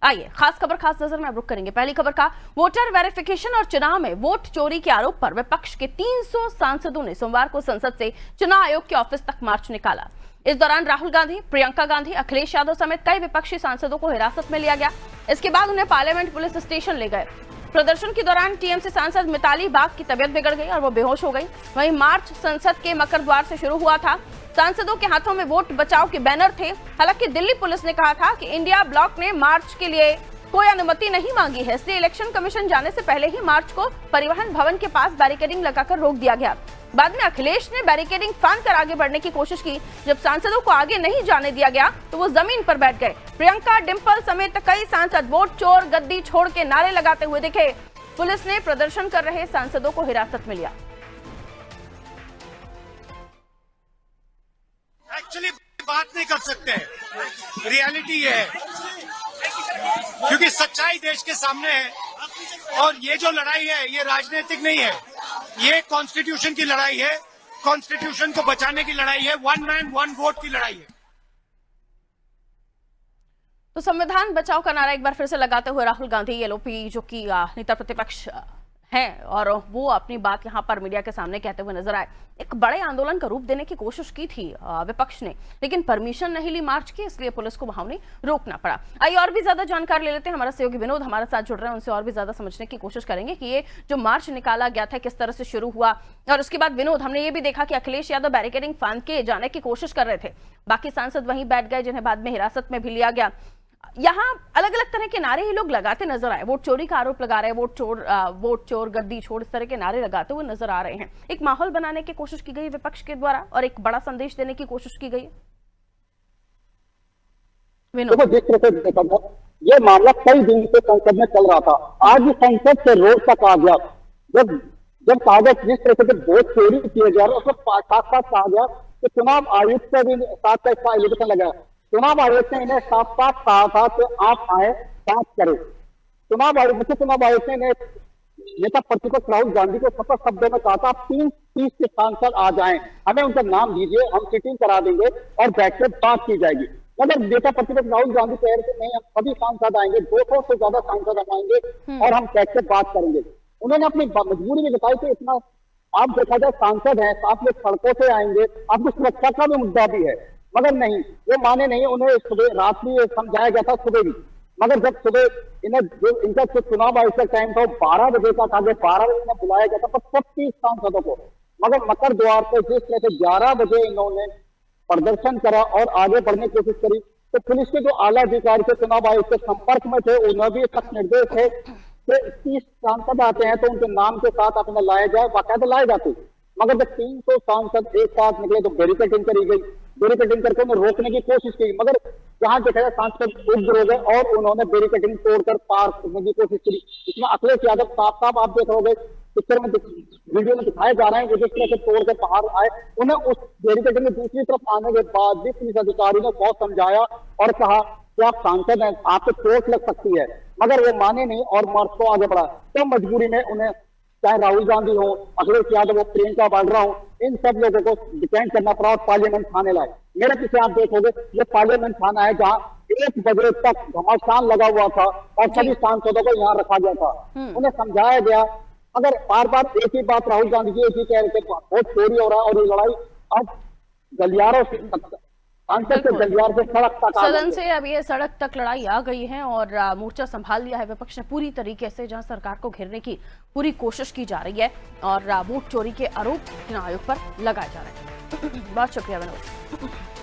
आइए खास खबर खास नजर में अब रुक करेंगे। पहली खबर का, वोटर वेरिफिकेशन और चुनाव में वोट चोरी के आरोप पर विपक्ष के 300 सांसदों ने सोमवार को संसद से चुनाव आयोग के ऑफिस तक मार्च निकाला। इस दौरान राहुल गांधी, प्रियंका गांधी, अखिलेश यादव समेत कई विपक्षी सांसदों को हिरासत में लिया गया। इसके बाद उन्हें पार्लियामेंट पुलिस स्टेशन ले गए। प्रदर्शन के दौरान टीएमसी सांसद मिताली बाग की तबीयत बिगड़ गई और वो बेहोश हो गई। वहीं मार्च संसद के मकर द्वार से शुरू हुआ था। सांसदों के हाथों में वोट बचाओ के बैनर थे। हालांकि दिल्ली पुलिस ने कहा था कि इंडिया ब्लॉक ने मार्च के लिए कोई अनुमति नहीं मांगी है, इसलिए इलेक्शन कमीशन जाने से पहले ही मार्च को परिवहन भवन के पास बैरिकेडिंग लगाकर रोक दिया गया। बाद में अखिलेश ने बैरिकेडिंग फांद कर आगे बढ़ने की कोशिश की। जब सांसदों को आगे नहीं जाने दिया गया तो वो जमीन पर बैठ गए। प्रियंका, डिंपल समेत कई सांसद वोट चोर, गद्दी छोड़ के नारे लगाते हुए दिखे। पुलिस ने प्रदर्शन कर रहे सांसदों को हिरासत में लिया। एक्चुअली बात नहीं कर सकते, रियलिटी ये है, क्योंकि सच्चाई देश के सामने है और ये जो लड़ाई है ये राजनीतिक नहीं है, ये कॉन्स्टिट्यूशन की लड़ाई है, कॉन्स्टिट्यूशन को बचाने की लड़ाई है, वन मैन वन वोट की लड़ाई है। तो संविधान बचाओ का नारा एक बार फिर से लगाते हुए राहुल गांधी, एलओपी जो कि नेता प्रतिपक्ष हैं, और वो अपनी बात यहां पर मीडिया के सामने कहते हुए नजर आए। एक बड़े आंदोलन का रूप देने की कोशिश की थी विपक्ष ने, लेकिन परमिशन नहीं ली मार्च की, इसलिए पुलिस को वहां उन्हें रोकना पड़ा। आइए और भी ज्यादा जानकारी ले लेते हैं। हमारा सहयोगी विनोद हमारे साथ जुड़ रहे हैं, उनसे और भी ज्यादा समझने की कोशिश करेंगे कि ये जो मार्च निकाला गया था किस तरह से शुरू हुआ। और उसके बाद विनोद, हमने ये भी देखा कि अखिलेश यादव बैरिकेडिंग फांद के जाने की कोशिश कर रहे थे, बाकी सांसद वहीं बैठ गए, जिन्हें बाद में हिरासत में भी लिया गया। यहाँ अलग अलग तरह के नारे ही लोग लगाते नजर आए। वोट चोरी का आरोप लगा रहे हैं, वोट चोर, गद्दी छोड़, इस तरह के नारे लगाते हुए नजर आ रहे हैं। एक माहौल बनाने की कोशिश की गई विपक्ष के द्वारा और एक बड़ा संदेश देने की कोशिश की गई। ये मामला कई दिन से संसद में चल रहा था। आज संसद से रोड तक आ गया। जब कागज जिस तरह से वोट चोरी किए जा रहे उसमें साथ साथ कहा गया कि चुनाव आयुक्त से भी साथ इसका एलिगेशन लगा। चुनाव आयोग ने इन्हें साफ साफ कहा था कि आप आए जांच करें। मुख्य चुनाव आयोग ने नेता प्रतिपक्ष राहुल गांधी को सपष्ट शब्दों में कहा था, आप 30 के सांसद आ जाएं, हमें उनका नाम दीजिए, हम सीटिंग करा देंगे और बैठकर बात की जाएगी। मगर नेता प्रतिपक्ष राहुल गांधी कह रहे थे नहीं, हम सभी सांसद आएंगे, 200 से ज्यादा सांसद हम आएंगे और हम बैठकर बात करेंगे। उन्होंने अपनी मजबूरी में बताई कि इतना आप देखा जाए सांसद है, आप लोग सड़कों से आएंगे, आपकी सुरक्षा का भी मुद्दा भी है। मगर नहीं, वो माने नहीं। उन्हें सुबह रात में समझाया गया था, सुबह भी। मगर जब सुबह इनका जो चुनाव आयोग का टाइम था 12 बजे का था, 12 बजे में बुलाया गया था 35 सांसदों को। मगर मकर द्वार पर जिस तरह से 11 बजे इन्होंने प्रदर्शन करा और आगे बढ़ने की कोशिश करी, तो पुलिस के जो आला अधिकारी थे चुनाव आयोग के संपर्क में थे, उन्हें भी सख्त निर्देश है कि 30 सांसद आते हैं तो उनके नाम के साथ अपने लाया जाए, बाकायदा लाए जाते। मगर जब 300 सांसद एक साथ निकले तो बैरिकेडिंग करी गई। बैरिकेडिंग करके उन्हें रोकने की कोशिश की, मगर जहां देखा जाए सांसद उग्र हो गए और उन्होंने बैरिकेडिंग तोड़कर पार करने की कोशिश की। इसमें अखिलेश यादव साफ आप देख रहे पिक्चर में, वीडियो में दिखाए जा रहे हैं, जिस तरह से तोड़कर बाहर आए। उन्हें उस बैरिकेडिंग में दूसरी तरफ आने के बाद भी पुलिस अधिकारी ने बहुत समझाया और कहा कि आप सांसद हैं, आपको चोट लग सकती है, मगर वो माने नहीं और मार्च को आगे बढ़ा। तो मजबूरी में उन्हें, चाहे राहुल गांधी हो, अखिलेश यादव हो, प्रियंका वाड्रा हो, इन सब लोगों को डिपेंड करना पड़ा और पार्लियामेंट थाने लाए। मेरे पीछे आप देखोगे ये पार्लियामेंट थाना है जहाँ 1 बजे तक घमासान लगा हुआ था और सभी सांसदों को यहाँ रखा गया था। उन्हें समझाया गया, अगर बार बार एक ही बात राहुल गांधी जी एक ही कह रहे थे, बहुत चोरी हो रहा है और ये लड़ाई अब गलियारों से सदन से अब ये सड़क तक लड़ाई आ गई है और मोर्चा संभाल लिया है विपक्ष ने पूरी तरीके से, जहां सरकार को घेरने की पूरी कोशिश की जा रही है और वोट चोरी के आरोप चुनाव आयोग पर लगाए जा रहे हैं। बहुत शुक्रिया विनोद।